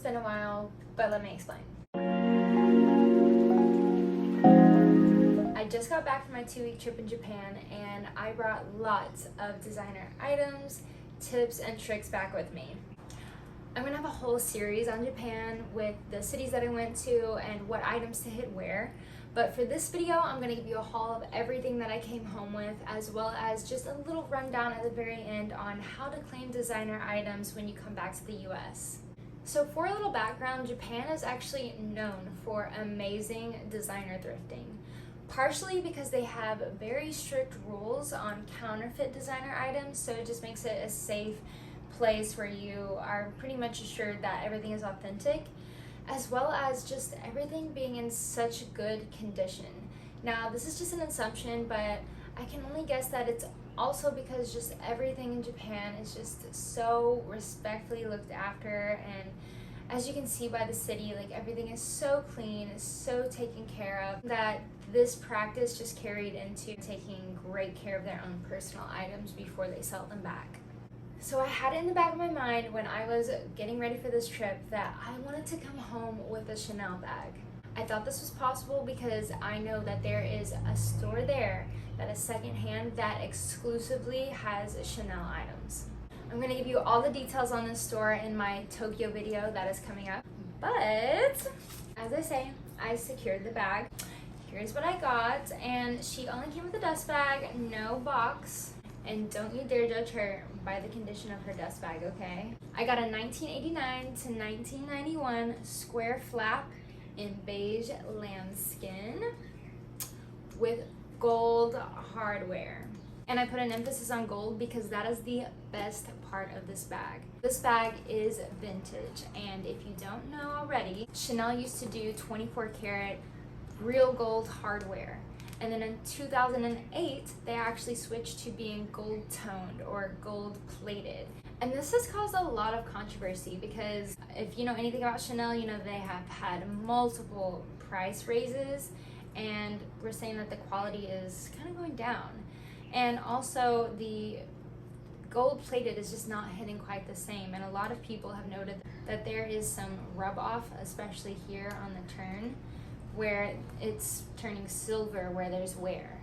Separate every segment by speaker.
Speaker 1: been a while, but let me explain. I just got back from my 2-week trip in Japan and I brought lots of designer items, tips, and tricks back with me. I'm gonna have a whole series on Japan with the cities that I went to and what items to hit where. But for this video, I'm gonna give you a haul of everything that I came home with, as well as just a little rundown at the very end on how to claim designer items when you come back to the US. So for a little background, Japan is actually known for amazing designer thrifting. Partially because they have very strict rules on counterfeit designer items, so it just makes it a safe place where you are pretty much assured that everything is authentic, as well as just everything being in such good condition. Now, this is just an assumption, but I can only guess that it's also because just everything in Japan is just so respectfully looked after, and as you can see by the city, like everything is so clean, so taken care of, that this practice just carried into taking great care of their own personal items before they sell them back. So I had it in the back of my mind when I was getting ready for this trip that I wanted to come home with a Chanel bag. I thought this was possible because I know that there is a store there that is secondhand that exclusively has Chanel items. I'm going to give you all the details on this store in my Tokyo video that is coming up. But, as I say, I secured the bag. Here's what I got, and she only came with a dust bag, no box. And don't you dare judge her by the condition of her dust bag, okay? I got a 1989 to 1991 square flap in beige lambskin with gold hardware. And I put an emphasis on gold because that is the best part of this bag. This bag is vintage, and if you don't know already, Chanel used to do 24 karat real gold hardware. And then in 2008, they actually switched to being gold toned or gold plated. And this has caused a lot of controversy because if you know anything about Chanel, you know they have had multiple price raises, and we're saying that the quality is kind of going down. And also the gold plated is just not hitting quite the same. And a lot of people have noted that there is some rub off, especially here on the turn, where it's turning silver where there's wear.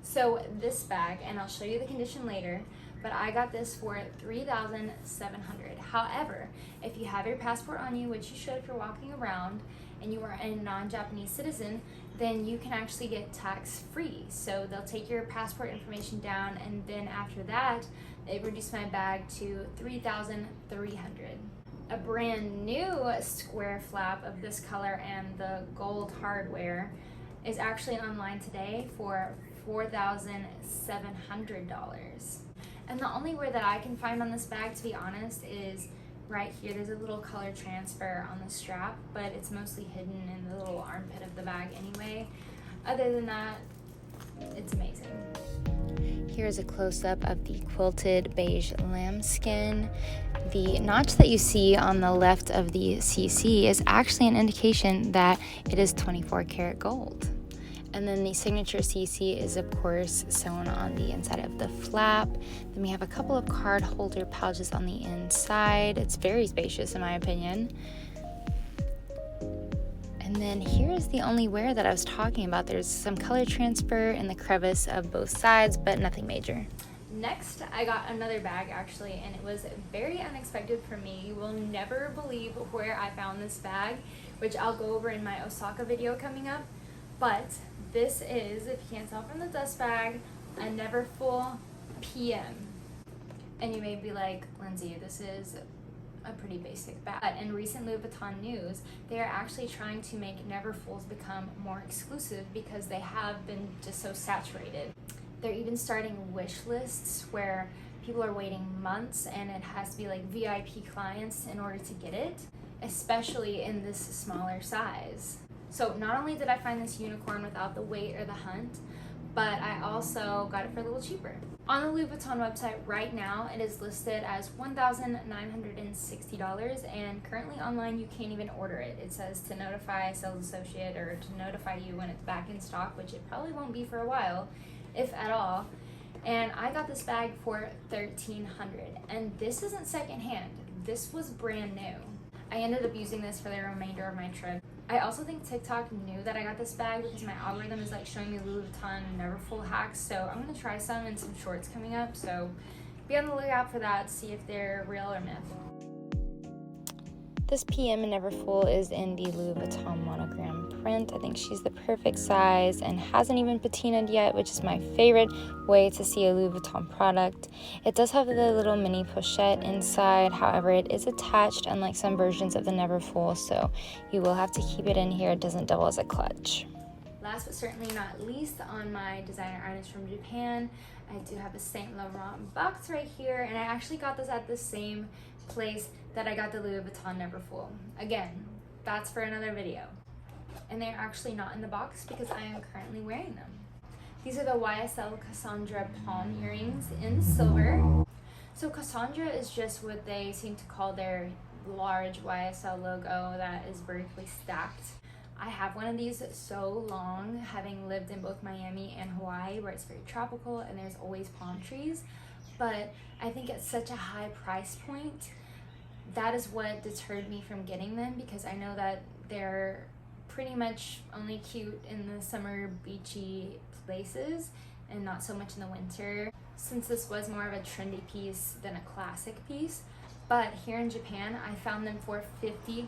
Speaker 1: So this bag, and I'll show you the condition later, but I got this for $3,700. However, if you have your passport on you, which you should if you're walking around, and you are a non-Japanese citizen, then you can actually get tax-free. So they'll take your passport information down, and then after that, it reduced my bag to $3,300. A brand new square flap of this color and the gold hardware is actually online today for $4,700. And the only wear that I can find on this bag, to be honest, is right here. There's a little color transfer on the strap, but it's mostly hidden in the little armpit of the bag anyway. Other than that, it's amazing. Here's a close-up of the quilted beige lambskin. The notch that you see on the left of the CC is actually an indication that it is 24 karat gold. And then the signature CC is of course sewn on the inside of the flap. Then we have a couple of card holder pouches on the inside. It's very spacious in my opinion. And then here's the only wear that I was talking about. There's some color transfer in the crevice of both sides, but nothing major. Next, I got another bag actually, and it was very unexpected for me. You will never believe where I found this bag, which I'll go over in my Osaka video coming up. But this is, if you can't tell from the dust bag, a Neverfull PM. And you may be like, Lindsay, this is a pretty basic bag. But in recent Louis Vuitton news, they are actually trying to make Neverfulls become more exclusive because they have been just so saturated. They're even starting wish lists where people are waiting months, and it has to be like VIP clients in order to get it, especially in this smaller size. So not only did I find this unicorn without the wait or the hunt, but I also got it for a little cheaper. On the Louis Vuitton website right now, it is listed as $1,960, and currently online you can't even order it. It says to notify a sales associate or to notify you when it's back in stock, which it probably won't be for a while, if at all. And I got this bag for $1,300, and this isn't secondhand. This was brand new. I ended up using this for the remainder of my trip. I also think TikTok knew that I got this bag because my algorithm is like showing me Louis Vuitton Neverfull hacks, so I'm gonna try some in some shorts coming up, so be on the lookout for that, see if they're real or myth. This PM in Neverfull is in the Louis Vuitton monogram print. I think she's the perfect size and hasn't even patinaed yet, which is my favorite way to see a Louis Vuitton product. It does have the little mini pochette inside, however it is attached unlike some versions of the Neverfull, so you will have to keep it in here. It doesn't double as a clutch. Last but certainly not least, on my designer items from Japan, I do have a Saint Laurent box right here, and I actually got this at the same place that I got the Louis Vuitton Neverfull. Again, that's for another video. And they're actually not in the box because I am currently wearing them. These are the YSL Cassandra palm earrings in silver. So Cassandra is just what they seem to call their large YSL logo that is vertically stacked. I have one of these so long, having lived in both Miami and Hawaii, where it's very tropical and there's always palm trees. But I think at such a high price point, that is what deterred me from getting them, because I know that they're pretty much only cute in the summer beachy places and not so much in the winter, since this was more of a trendy piece than a classic piece. But here in Japan, I found them for 50%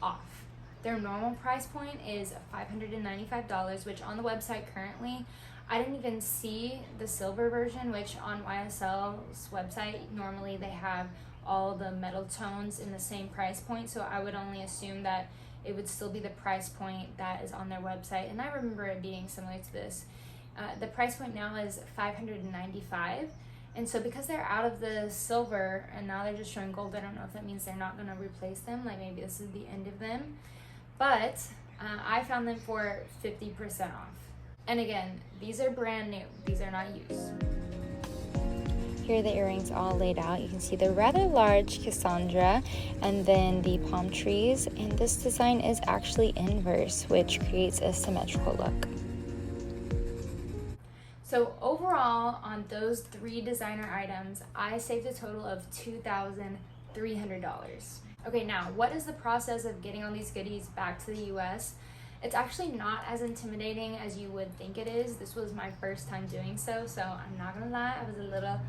Speaker 1: off. Their normal price point is $595, which on the website currently, I didn't even see the silver version, which on YSL's website, normally they have all the metal tones in the same price point, so I would only assume that it would still be the price point that is on their website, and I remember it being similar to this. The price point now is $595, and so because they're out of the silver and now they're just showing gold, I don't know if that means they're not going to replace them, like maybe this is the end of them, but I found them for 50% off. And again, these are brand new, these are not used. Here are the earrings all laid out. You can see the rather large Cassandra and then the palm trees, and this design is actually inverse, which creates a symmetrical look. So overall, on those 3 designer items, I saved a total of $2,300. Okay, now what is the process of getting all these goodies back to the US? It's actually not as intimidating as you would think it is. This was my first time doing so I'm not gonna lie, I was a little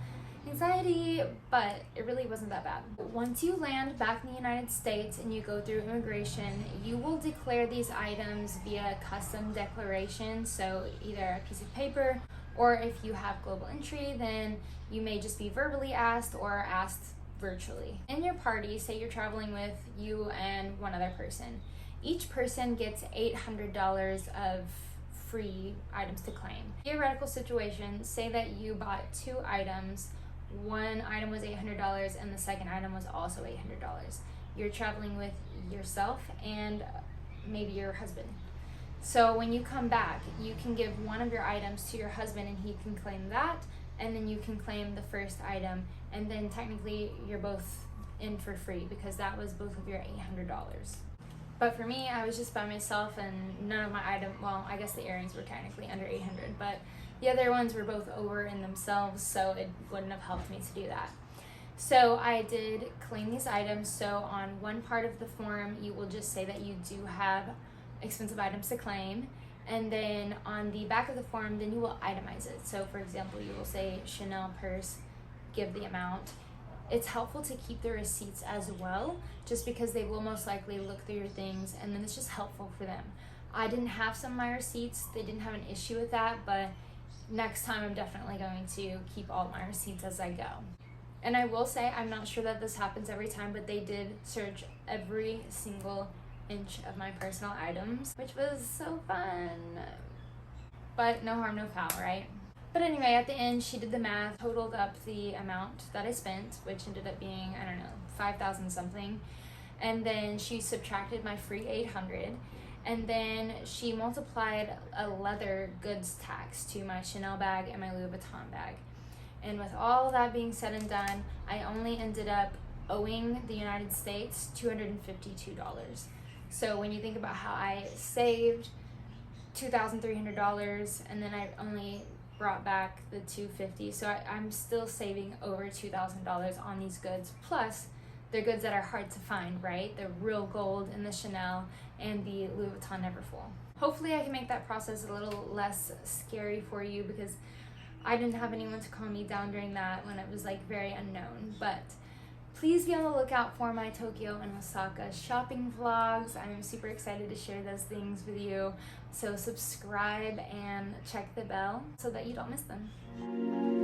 Speaker 1: anxiety, but it really wasn't that bad. Once you land back in the United States and you go through immigration, you will declare these items via custom declaration, so either a piece of paper, or if you have global entry, then you may just be verbally asked or asked virtually. In your party, say you're traveling with you and one other person, each person gets $800 of free items to claim. Theoretical situation, say that you bought 2 items, one item was $800 and the second item was also $800. You're traveling with yourself and maybe your husband. So when you come back, you can give one of your items to your husband and he can claim that, and then you can claim the first item, and then technically you're both in for free because that was both of your $800. But for me, I was just by myself and none of my items, well, I guess the earrings were technically under $800, but the other ones were both over in themselves, so it wouldn't have helped me to do that. So I did claim these items. So on one part of the form, you will just say that you do have expensive items to claim. And then on the back of the form, then you will itemize it. So for example, you will say Chanel purse, give the amount. It's helpful to keep the receipts as well, just because they will most likely look through your things, and then it's just helpful for them. I didn't have some of my receipts. They didn't have an issue with that, but next time I'm definitely going to keep all my receipts as I go. And I will say, I'm not sure that this happens every time, but they did search every single inch of my personal items, which was so fun. But no harm, no foul, right? But anyway, at the end, she did the math, totaled up the amount that I spent, which ended up being, I don't know, 5,000 something. And then she subtracted my free 800. And then she multiplied a leather goods tax to my Chanel bag and my Louis Vuitton bag. And with all that being said and done, I only ended up owing the United States $252. So when you think about how I saved $2,300 and then I only brought back the $250, so I'm still saving over $2,000 on these goods, plus They're goods that are hard to find, right? The real gold in the Chanel and the Louis Vuitton Neverfull. Hopefully I can make that process a little less scary for you, because I didn't have anyone to calm me down during that when it was like very unknown. But please be on the lookout for my Tokyo and Osaka shopping vlogs. I'm super excited to share those things with you. So subscribe and check the bell so that you don't miss them.